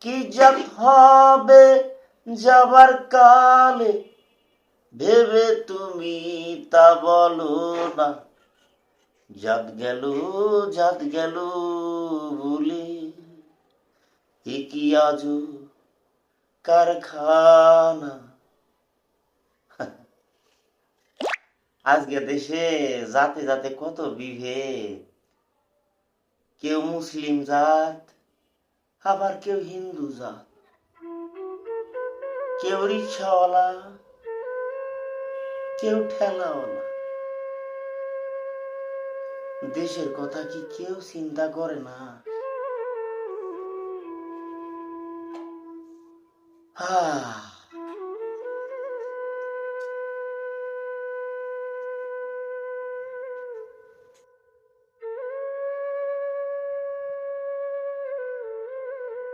কি জাত হবে যাবার কালে, ভেবে তুমি তা বলো না। জাত গেল বলে, এ কি আজো কারখানা। আজকে দেশে জাতে জাতে কত বিভেদ। কেউ মুসলিম জাত, আবার কেউ হিন্দু জাত, কেউ রিক্সাওয়ালা, কেউ ঠেলাওয়ালা। দেশের কথা কি কেউ চিন্তা করে না?